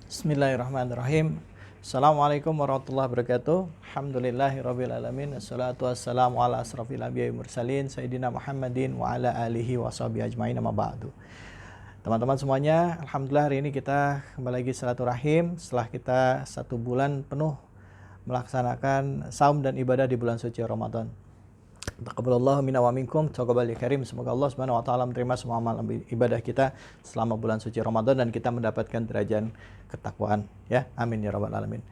Bismillahirrahmanirrahim. Assalamualaikum warahmatullahi wabarakatuh. Alhamdulillahirrabbilalamin. Assalatu wassalamu ala asrafil anbiya'i mursalin Sayyidina Muhammadin wa ala alihi wa sahbihi ajma'in amma ba'du. Teman-teman semuanya, Alhamdulillah hari ini kita kembali lagi silaturahim setelah kita 1 bulan penuh melaksanakan saum dan ibadah di bulan suci Ramadan. Taqabbalallahu minna wa minkum, taqabbal karim. Semoga Allah Subhanahu wa taala menerima semua amal ibadah kita selama bulan suci Ramadan dan kita mendapatkan derajat ketakwaan, ya. Amin ya rabbal alamin.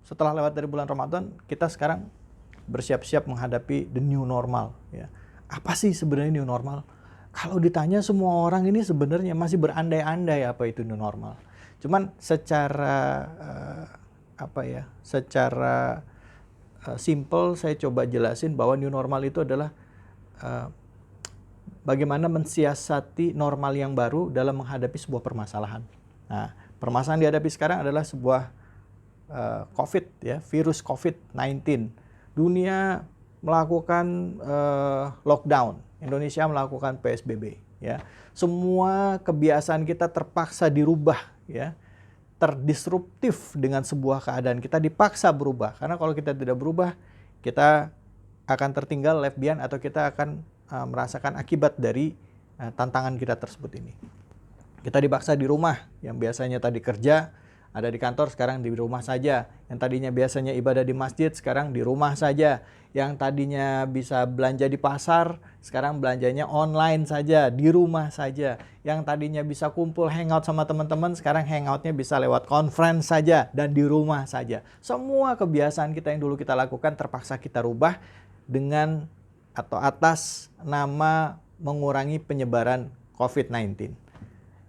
Setelah lewat dari bulan Ramadan, kita sekarang bersiap-siap menghadapi the new normal, ya. Apa sih sebenarnya new normal? Kalau ditanya, semua orang ini sebenarnya masih berandai-andai apa itu new normal. Cuman secara simple saya coba jelasin bahwa new normal itu adalah bagaimana mensiasati normal yang baru dalam menghadapi sebuah permasalahan. Nah, permasalahan dihadapi sekarang adalah sebuah COVID, ya, virus COVID-19. Dunia melakukan lockdown, Indonesia melakukan PSBB, ya. Semua kebiasaan kita terpaksa dirubah, ya. Terdisruptif dengan sebuah keadaan, kita dipaksa berubah, karena kalau kita tidak berubah kita akan tertinggal, left behind, atau kita akan merasakan akibat dari tantangan kita tersebut ini. Kita dipaksa di rumah, yang biasanya tadi kerja ada di kantor, sekarang di rumah saja. Yang tadinya biasanya ibadah di masjid, sekarang di rumah saja. Yang tadinya bisa belanja di pasar, sekarang belanjanya online saja, di rumah saja. Yang tadinya bisa kumpul hangout sama teman-teman, sekarang hangoutnya bisa lewat conference saja dan di rumah saja. Semua kebiasaan kita yang dulu kita lakukan terpaksa kita rubah dengan atau atas nama mengurangi penyebaran COVID-19.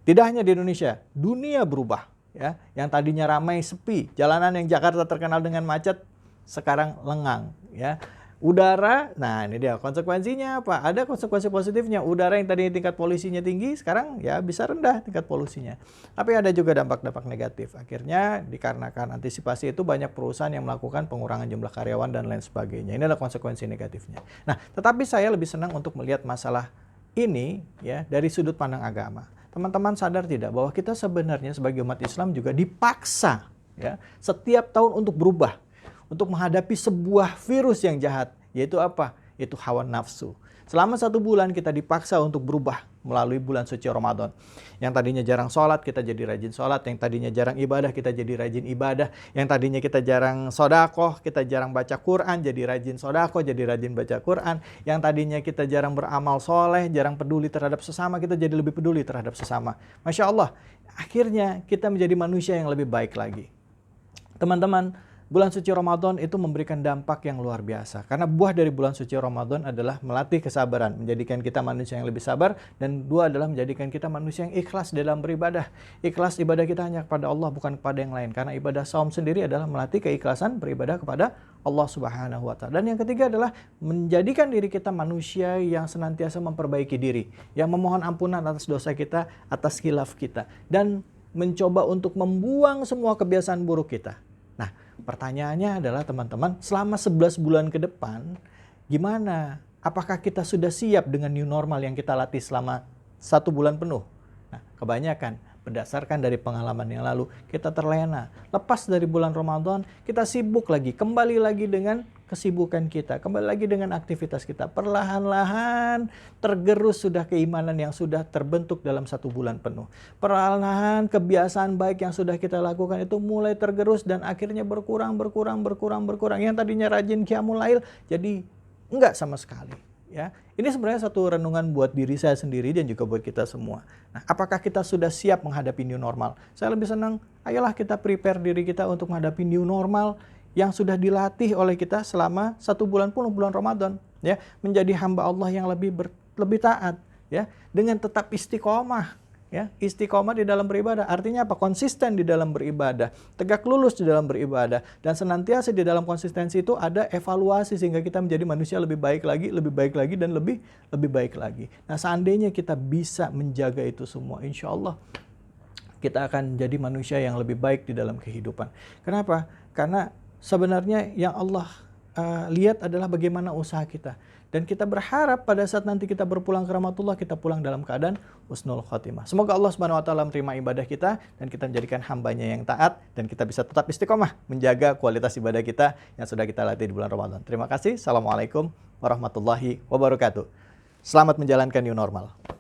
Tidak hanya di Indonesia, dunia berubah, ya. Yang tadinya ramai sepi, jalanan yang Jakarta terkenal dengan macet sekarang lengang, ya. Udara, nah ini dia konsekuensinya apa? Ada konsekuensi positifnya. Udara yang tadi tingkat polusinya tinggi, sekarang ya bisa rendah tingkat polusinya. Tapi ada juga dampak-dampak negatif. Akhirnya dikarenakan antisipasi itu banyak perusahaan yang melakukan pengurangan jumlah karyawan dan lain sebagainya. Ini adalah konsekuensi negatifnya. Nah, tetapi saya lebih senang untuk melihat masalah ini, ya, dari sudut pandang agama. Teman-teman sadar tidak bahwa kita sebenarnya sebagai umat Islam juga dipaksa, ya, setiap tahun untuk berubah, untuk menghadapi sebuah virus yang jahat, yaitu apa? Yaitu hawa nafsu. Selama 1 bulan kita dipaksa untuk berubah melalui bulan suci Ramadan. Yang tadinya jarang sholat, kita jadi rajin sholat. Yang tadinya jarang ibadah, kita jadi rajin ibadah. Yang tadinya kita jarang sodakoh, kita jarang baca Quran, jadi rajin sodakoh, jadi rajin baca Quran. Yang tadinya kita jarang beramal soleh, jarang peduli terhadap sesama, kita jadi lebih peduli terhadap sesama. Masya Allah, akhirnya kita menjadi manusia yang lebih baik lagi. Teman-teman, bulan suci Ramadan itu memberikan dampak yang luar biasa. Karena buah dari bulan suci Ramadan adalah melatih kesabaran, menjadikan kita manusia yang lebih sabar. Dan 2 adalah menjadikan kita manusia yang ikhlas dalam beribadah. Ikhlas ibadah kita hanya kepada Allah, bukan kepada yang lain. Karena ibadah saum sendiri adalah melatih keikhlasan beribadah kepada Allah Subhanahu wa taala. Dan yang ketiga adalah menjadikan diri kita manusia yang senantiasa memperbaiki diri, yang memohon ampunan atas dosa kita, atas khilaf kita, dan mencoba untuk membuang semua kebiasaan buruk kita. Nah, pertanyaannya adalah teman-teman, selama 11 bulan ke depan, gimana? Apakah kita sudah siap dengan new normal yang kita latih selama 1 bulan penuh? Nah, kebanyakan berdasarkan dari pengalaman yang lalu, kita terlena. Lepas dari bulan Ramadan, kita sibuk lagi, kembali lagi dengan kesibukan kita, kembali lagi dengan aktivitas kita. Perlahan-lahan tergerus sudah keimanan yang sudah terbentuk dalam 1 bulan penuh. Perlahan-lahan kebiasaan baik yang sudah kita lakukan itu mulai tergerus dan akhirnya berkurang. Yang tadinya rajin qiyamul lail jadi enggak sama sekali, ya. Ini sebenarnya satu renungan buat diri saya sendiri dan juga buat kita semua. Nah, apakah kita sudah siap menghadapi new normal? Saya lebih senang, ayolah kita prepare diri kita untuk menghadapi new normal yang sudah dilatih oleh kita selama 1 bulan penuh, bulan Ramadan, ya, menjadi hamba Allah yang lebih taat, ya, dengan tetap istiqomah, ya. Istiqomah di dalam beribadah artinya apa? Konsisten di dalam beribadah, tegak lurus di dalam beribadah, dan senantiasa di dalam konsistensi itu ada evaluasi sehingga kita menjadi manusia lebih baik lagi, dan lebih baik lagi. Nah, seandainya kita bisa menjaga itu semua, insya Allah kita akan jadi manusia yang lebih baik di dalam kehidupan. Kenapa? Karena sebenarnya yang Allah lihat adalah bagaimana usaha kita. Dan kita berharap pada saat nanti kita berpulang ke rahmatullah, kita pulang dalam keadaan husnul khotimah. Semoga Allah Subhanahu wa taala menerima ibadah kita dan kita menjadikan hambanya yang taat dan kita bisa tetap istiqomah menjaga kualitas ibadah kita yang sudah kita latih di bulan Ramadan. Terima kasih. Assalamualaikum warahmatullahi wabarakatuh. Selamat menjalankan new normal.